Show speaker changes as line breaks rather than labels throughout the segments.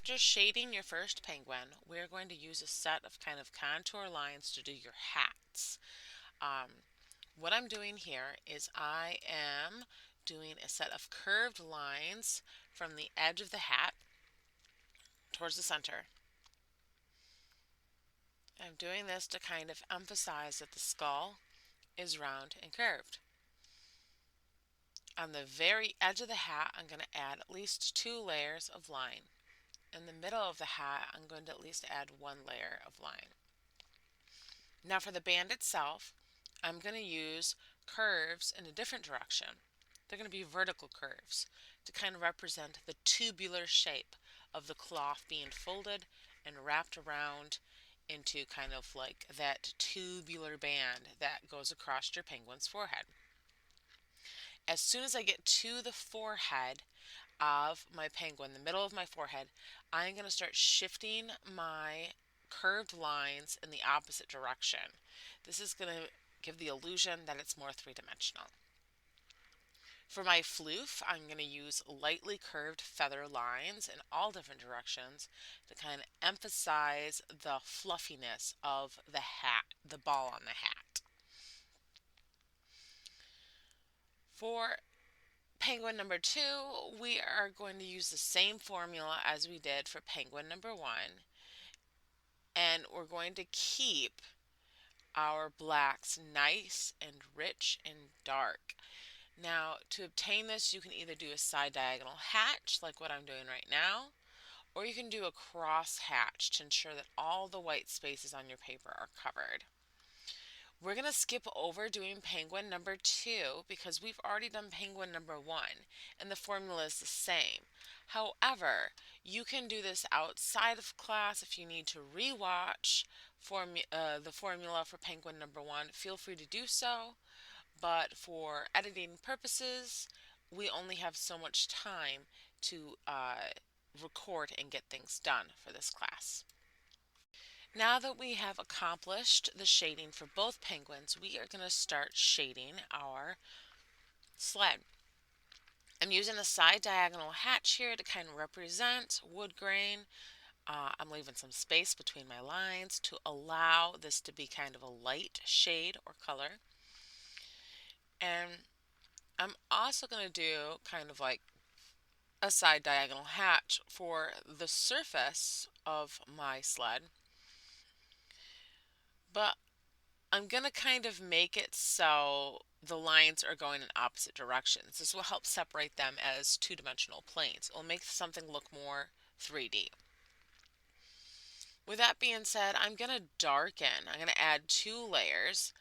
After shading your first penguin, we're going to use a set of kind of contour lines to do your hats. What I'm doing here is I am doing a set of curved lines from the edge of the hat towards the center. I'm doing this to kind of emphasize that the skull is round and curved. On the very edge of the hat, I'm going to add at least 2 layers of line. In the middle of the hat, I'm going to at least add 1 layer of line. Now for the band itself, I'm going to use curves in a different direction. They're going to be vertical curves to kind of represent the tubular shape of the cloth being folded and wrapped around into kind of like that tubular band that goes across your penguin's forehead. As soon as I get to the forehead of my penguin, the middle of my forehead, I'm going to start shifting my curved lines in the opposite direction. This is going to give the illusion that it's more three-dimensional. For my floof, I'm going to use lightly curved feather lines in all different directions to kind of emphasize the fluffiness of the hat, the ball on the hat. For penguin number 2, we are going to use the same formula as we did for penguin number 1, and we're going to keep our blacks nice and rich and dark. Now, to obtain this, you can either do a side diagonal hatch, like what I'm doing right now, or you can do a cross hatch to ensure that all the white spaces on your paper are covered. We're going to skip over doing penguin number 2 because we've already done penguin number 1 and the formula is the same. However, you can do this outside of class if you need to rewatch the formula for penguin number 1. Feel free to do so, but for editing purposes, we only have so much time to record and get things done for this class. Now that we have accomplished the shading for both penguins, we are going to start shading our sled. I'm using a side diagonal hatch here to kind of represent wood grain. I'm leaving some space between my lines to allow this to be kind of a light shade or color. And I'm also going to do kind of like a side diagonal hatch for the surface of my sled. But I'm going to kind of make it so the lines are going in opposite directions. This will help separate them as two-dimensional planes. It will make something look more 3D. With that being said, I'm going to darken. I'm going to add 2 layers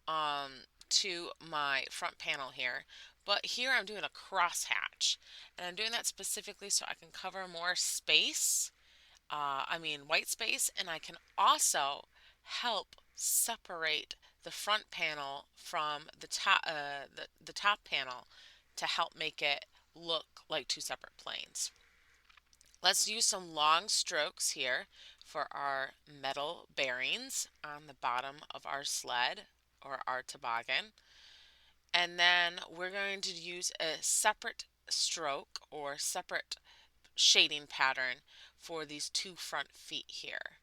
to my front panel here. But here I'm doing a crosshatch. And I'm doing that specifically so I can cover more space, white space, and I can also help separate the front panel from the top panel to help make it look like 2 separate planes. Let's use some long strokes here for our metal bearings on the bottom of our sled or our toboggan. And then we're going to use a separate stroke or separate shading pattern for these 2 front feet here.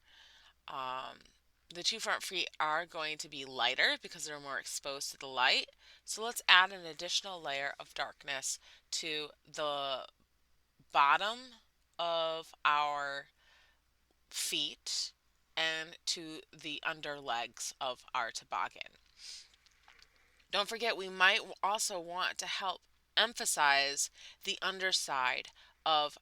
The 2 front feet are going to be lighter because they're more exposed to the light. So let's add an additional layer of darkness to the bottom of our feet and to the under legs of our toboggan. Don't forget, we might also want to help emphasize the underside of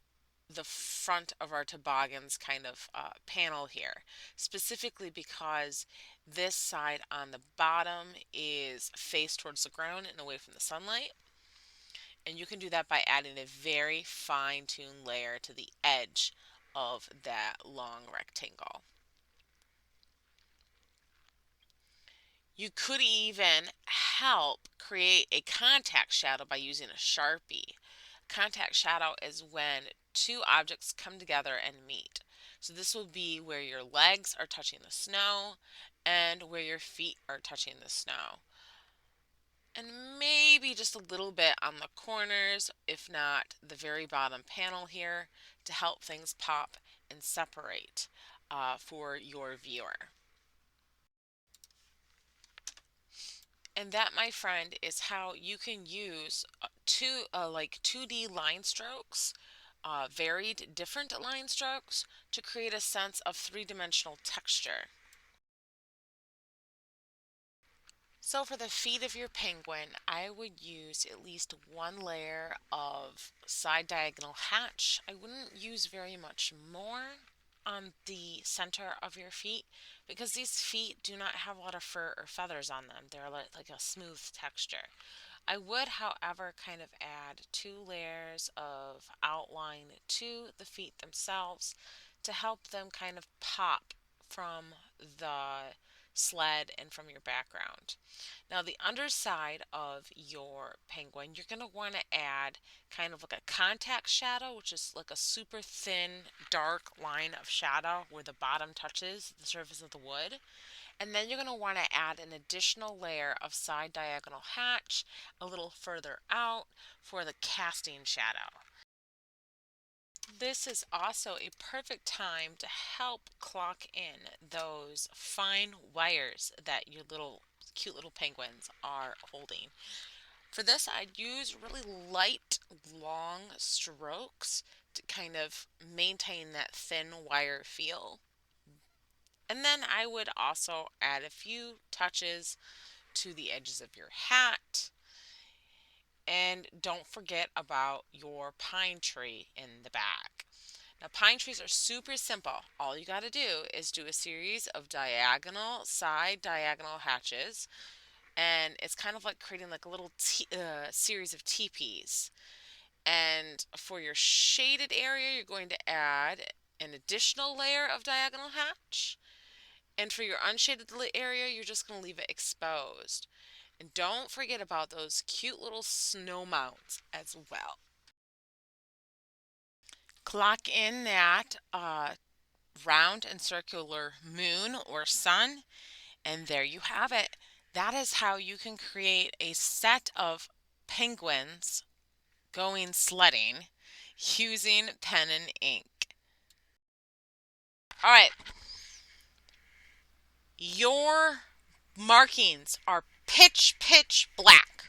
the front of our toboggan's kind of panel here, specifically because this side on the bottom is faced towards the ground and away from the sunlight. And you can do that by adding a very fine-tuned layer to the edge of that long rectangle. You could even help create a contact shadow by using a Sharpie. Contact shadow is when 2 objects come together and meet. So this will be where your legs are touching the snow and where your feet are touching the snow. And maybe just a little bit on the corners, if not the very bottom panel here, to help things pop and separate for your viewer. And that, my friend, is how you can use like 2D line strokes, varied different line strokes, to create a sense of three-dimensional texture. So for the feet of your penguin, I would use at least one layer of side diagonal hatch. I wouldn't use very much more on the center of your feet because these feet do not have a lot of fur or feathers on them. They're like a smooth texture. I would, however, kind of add 2 layers of outline to the feet themselves to help them kind of pop from the sled and from your background. Now, the underside of your penguin, you're going to want to add kind of like a contact shadow, which is like a super thin, dark line of shadow where the bottom touches the surface of the wood. And then you're going to want to add an additional layer of side diagonal hatch a little further out for the casting shadow. This is also a perfect time to help clock in those fine wires that your cute little penguins are holding. For this, I'd use really light, long strokes to kind of maintain that thin wire feel. And then I would also add a few touches to the edges of your hat. And don't forget about your pine tree in the back. Now, pine trees are super simple. All you got to do is do a series of side diagonal hatches, and it's kind of like creating like a little series of teepees. And for your shaded area, you're going to add an additional layer of diagonal hatch. And for your unshaded area, you're just going to leave it exposed. And don't forget about those cute little snow mounts as well. Clock in that round and circular moon or sun, and there you have it. That is how you can create a set of penguins going sledding using pen and ink. All right, your markings are pitch black.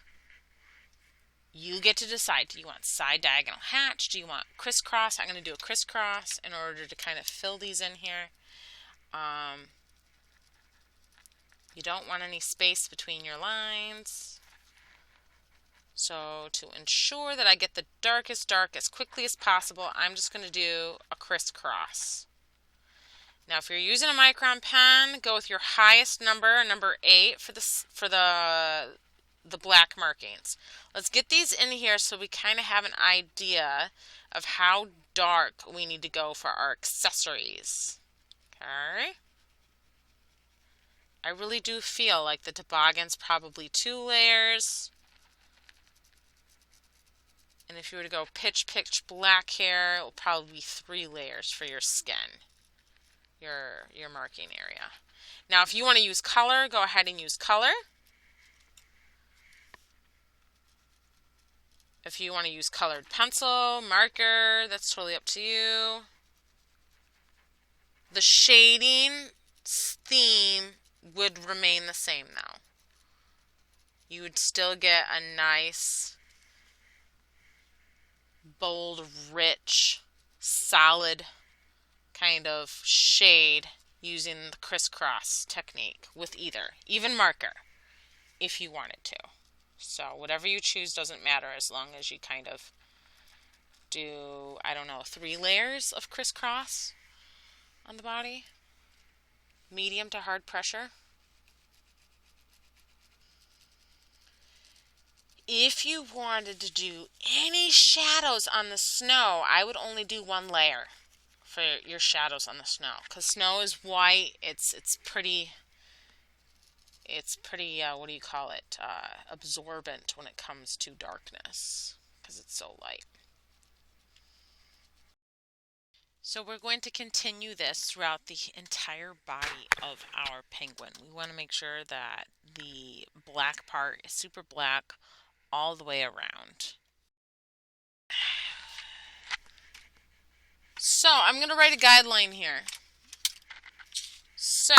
You get to decide. Do you want side diagonal hatch? Do you want crisscross? I'm going to do a crisscross in order to kind of fill these in here. You don't want any space between your lines. So to ensure that I get the darkest dark as quickly as possible, I'm just going to do a crisscross. Now, if you're using a micron pen, go with your highest number, number 8, for the black markings. Let's get these in here so we kind of have an idea of how dark we need to go for our accessories. Okay. I really do feel like the toboggan's probably 2 layers. And if you were to go pitch black here, it will probably be 3 layers for your skin, your marking area. Now, if you want to use color, go ahead and use color. If you want to use colored pencil, marker, that's totally up to you. The shading theme would remain the same though. You would still get a nice, bold, rich, solid kind of shade using the crisscross technique with even marker if you wanted to. So whatever you choose doesn't matter as long as you kind of do, I don't know, 3 layers of crisscross on the body. Medium to hard pressure. If you wanted to do any shadows on the snow, I would only do 1 layer for your shadows on the snow, because snow is white. It's pretty what do you call it, absorbent when it comes to darkness because it's so light. So we're going to continue this throughout the entire body of our penguin. We want to make sure that the black part is super black all the way around. So I'm going to write a guideline here. So,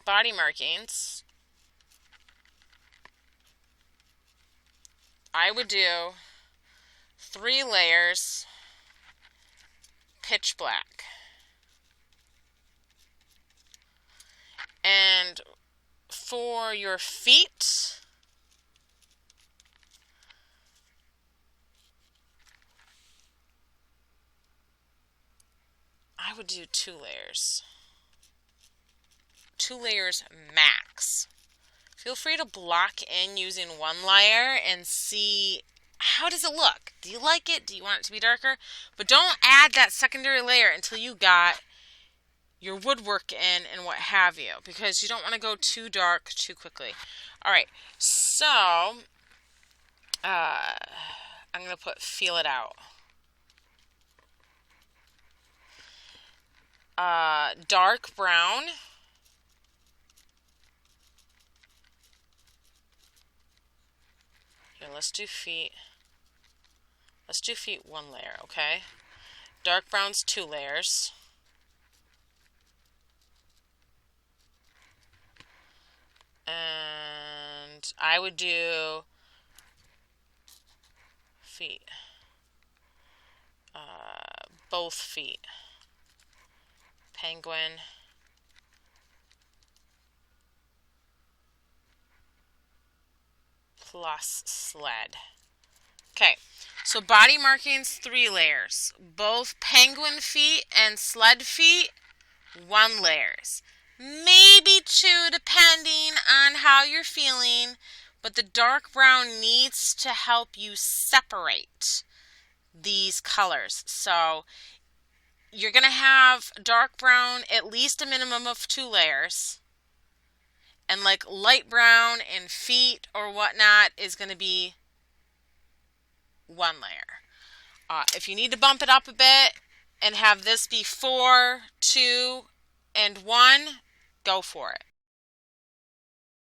body markings, I would do 3 layers, pitch black. And for your feet, I would do 2 layers. 2 layers max. Feel free to block in using 1 layer and see how does it look. Do you like it? Do you want it to be darker? But don't add that secondary layer until you got your woodwork in and what have you, because you don't want to go too dark too quickly. All right, so I'm going to put feel it out. Dark brown. Here, let's do feet. Let's do feet 1 layer, okay? Dark brown's 2 layers. And I would do feet. Both feet. Penguin. Plus sled. Okay, so body markings 3 layers. Both penguin feet and sled feet 1 layers. Maybe 2 depending on how you're feeling, but the dark brown needs to help you separate these colors. So you're going to have dark brown at least a minimum of 2 layers. And like light brown and feet or whatnot is going to be 1 layer. If you need to bump it up a bit and have this be 4, 2, and 1, go for it.